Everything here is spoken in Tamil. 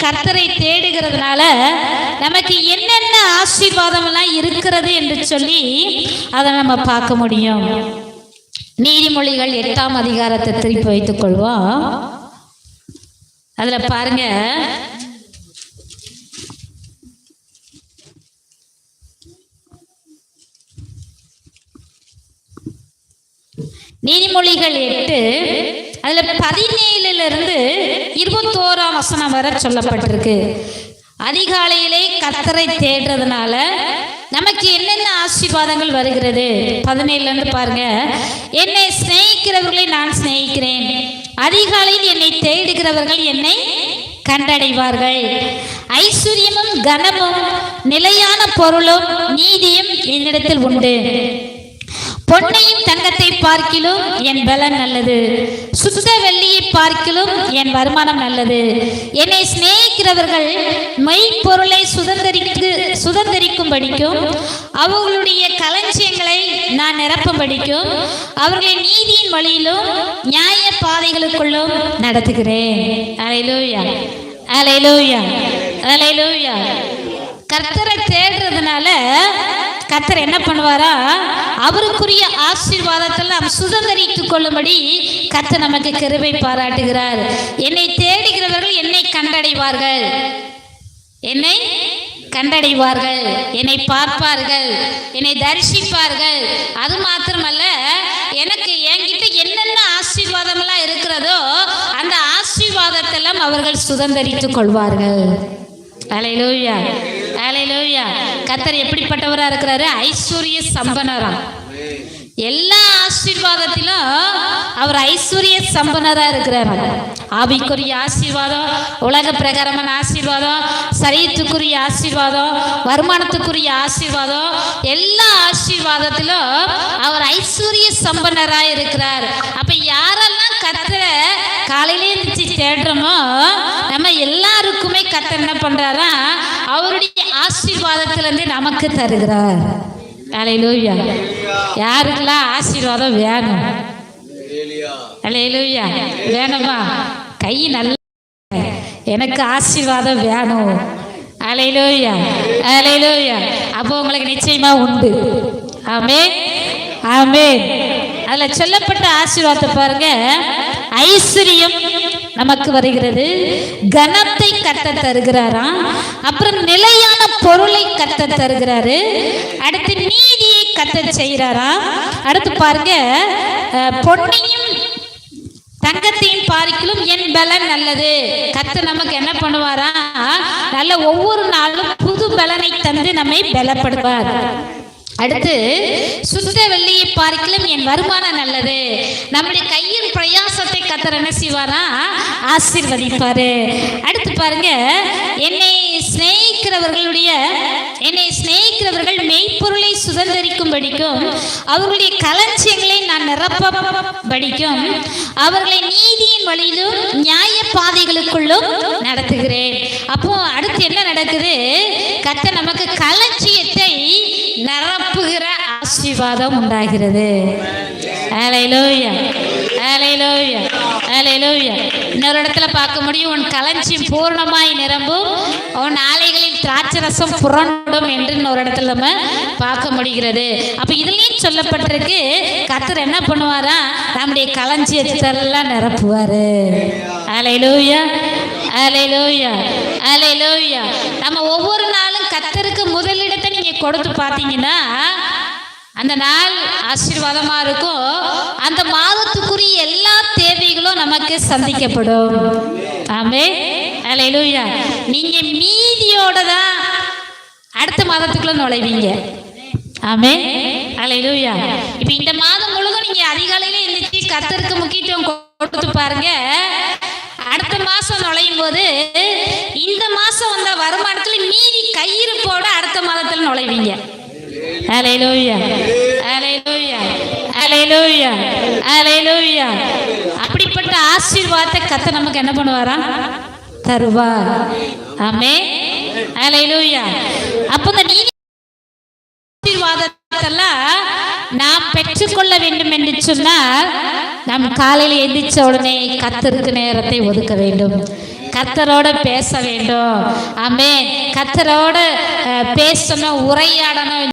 கர்த்தரை தேடுகிறதுனால நமக்கு என்னென்ன ஆசீர்வாதம் எல்லாம் இருக்கிறது என்று சொல்லி அதை நம்ம பார்க்க முடியும். நீதிமொழிகள் 8ஆம் அதிகாரத்தை திருப்பி வைத்துக் கொள்வோம். அதுல பாருங்க, நீதிமொழிகள் 8 அதுல 17 21 வசனம் வரை சொல்லப்பட்டிருக்கு. அதிகாலையிலே கர்த்தரை தேடுறதுனால நமக்கு என்னென்ன ஆசீர்வாதங்கள் வருகிறது. 17 பாருங்க, என்னை சிநேகிக்கிறவர்களை நான் சிநேகிக்கிறேன், அதிகாலையில் என்னை தேடுகிறவர்கள் என்னை கண்டடைவார்கள். ஐஸ்வர்யமும் கனமும் நிலையான பொருளும் நீதியும் என்னிடத்தில் உண்டு. பொன்னையும் தங்கத்தை பார்க்கிலும் என் பலன் நல்லது, சுத்த வெள்ளியை பார்க்கிலும் என் வருமானம் நல்லது. என்னை சிநேகிக்கிறவர்கள் மெய்ப்பொருளை சுதந்திரிக்கும்படிக்கும் அவர்களுடைய களஞ்சியங்களை நான் நிரப்பும்படிக்கும் அவர்களை நீதியின் வழியிலும் நியாய பாதைகளுக்குள்ளும் நடத்துகிறேன். அல்லேலூயா, அல்லேலூயா, அல்லேலூயா. கர்த்தரை தேடுறதுனால கர்த்தர் என்ன பண்ணுவாரா, அவருக்குரிய ஆசீர்வாதத்தெல்லாம் சுதந்திரித்துக் கொள்ளும்படி கர்த்தர் நமக்கு கிருபை பாராட்டுகிறார். என்னை தேடுகிறவர்கள் என்னை கண்டடைவார்கள், என்னை கண்டடைவார்கள், என்னை பார்ப்பார்கள், என்னை தரிசிப்பார்கள். அது மாத்திரமல்ல, எனக்கு என்கிட்ட என்னென்ன ஆசீர்வாதம் எல்லாம் இருக்கிறதோ அந்த ஆசீர்வாதத்தெல்லாம் அவர்கள் சுதந்திரித்துக் கொள்வார்கள். அல்லேலூயா, அல்லேலூயா. கர்த்தர் எப்படிப்பட்டவரா இருக்கிறாரு? ஐஸ்வர்ய சம்பனரா. எல்லா ஆசீர்வாதத்திலும் அவர் ஐஸ்வர்ய சம்பனரா இருக்கிறார். ஆவிக்குரிய ஆசீர்வாதம், உலக பிரகாரமான ஆசீர்வாதம், சரீரத்துக்குரிய ஆசீர்வாதம், வருமானத்துக்குரிய ஆசீர்வாதம், எல்லா ஆசீர்வாதத்திலும் அவர் ஐஸ்வர்ய சம்பனரா இருக்கிறார். அப்ப யாரெல்லாம் கர்த்தரை காலையிலே இருந்துச்சு தேடுறோமோ நம்ம எல்லாருக்குமே கர்த்தர் என்ன பண்றாரா, அவருடைய ஆசீர்வாதத்திலிருந்து நமக்கு தருகிறார். அல்லேலூயா. யாருக்கெல்லாம் ஆசீர்வாதம் வேணும்? அல்லேலூயா. வேணுமா? கை நல்ல, எனக்கு ஆசீர்வாதம் வேணும். அல்லேலூயா, அல்லேலூயா. அப்போ உங்களுக்கு நிச்சயமா உண்டு. ஆமென், ஆமென். அதுல சொல்லப்பட்ட ஆசீர்வாதத்தை பாருங்க. ஐஸ்வர்யம் நமக்கு வருகிறது, கனத்தை கர்த்தர் தருகிறாராம், அப்புறம் நிலையான பொருளை கர்த்தர் தருகிறாரு, அடுத்து நீதியை கர்த்தர் செய்கிறாராம். அடுத்து பாருங்க, பொன்னையும் தங்கத்தையும் பார்க்கிலும் என் பலன் நல்லது. கர்த்தர் நமக்கு என்ன பண்ணுவாரா, நல்ல ஒவ்வொரு நாளும் புது பலனை தந்து நம்மை பலப்படுவார். அடுத்து சுத்த வெள்ளியை பார்க்கிலும் என் வருமானம் நல்லது. நம்முடைய கையின் பிரயாசத்தை கர்த்தர் என்ன செய்வாரா, ஆசீர்வதிப்பாரு. அடுத்து பாருங்க, என்னை சிநேகிக்கிறவர்கள் மெய்ப்பொருளை சுதந்திரிக்கும்படிக்கும் அவர்களுடைய களஞ்சியங்களை நான் நிரப்பபடிக்கும் அவர்களை நீதியின் வழியிலும் நியாய பாதைகளுக்குள்ளும் நடத்துகிறேன். அப்போ அடுத்து என்ன நடக்குது, கர்த்தர் நமக்கு களஞ்சியத்தை நிரப்புகிற ஆசீர்வாதம் உண்டாகிறது. அல்லேலூயா, அல்லேலூயா, அல்லேலூயா. இன்னொரு இடத்துல பார்க்க முடியும், உன் களஞ்சியம் பூர்ணமாய் நிரம்பும், உன் ஆலைகளில் திராட்சரசம் புரண்டும் என்று இன்னொரு இடத்துல நம்ம பார்க்க முடிகிறது. அப்ப இதுலயும் சொல்லப்பட்டிருக்கு, கர்த்தர் என்ன பண்ணுவாரா, நம்முடைய களஞ்சியத்தெல்லாம் நிரப்புவாரு. அல்லேலூயா, அல்லேலூயா, அல்லேலூயா. நம்ம ஒவ்வொரு நாளும் கர்த்தருக்கு முதலிடத்தை நீங்க கொடுத்து பார்த்தீங்கன்னா அந்த நாள் ஆசீர்வாதமா இருக்கும். அந்த மாதத்துக்குரிய எல்லா தேவைகளும் நமக்கு சந்திக்கப்படும். ஆமென், அல்லேலூயா. நீங்க மீதியோட தான் அடுத்த மாதத்துக்குள்ள நுழைவீங்க. ஆமென், அல்லேலூயா. இப்ப இந்த மாதம் முழுவதும் நீங்க அதிகாலையில எழுந்திருச்சு கர்த்தருக்கு முக்கியத்துவம் கொடுத்து பாருங்க. அடுத்த மாசம் நுழையும் போது இந்த மாசம் வந்த வருமானத்துல மீதி கையிருப்போட அடுத்த மாதத்துல நுழைவீங்க. அல்லேலூயா, அல்லேலூயா, அல்லேலூயா, அல்லேலூயா. அப்படிப்பட்ட ஆசீர்வாதத்தை கர்த்தர் நமக்கு என்ன பண்ணுவாரா, தருவார். ஆமென், அல்லேலூயா. அப்ப இந்த நீதி ஆசீர்வாதத்தெல்லாம் நாம் பெற்றுக்கொள்ள வேண்டும் என்று சொன்னால் நாம் காலையில் எந்திரிச்ச உடனே கர்த்தருக்கு நேரத்தை ஒதுக்க வேண்டும். கர்த்தரோட பேச வேண்டும். ஆமென். கர்த்தரோட பேசணும், உரையாடணும்.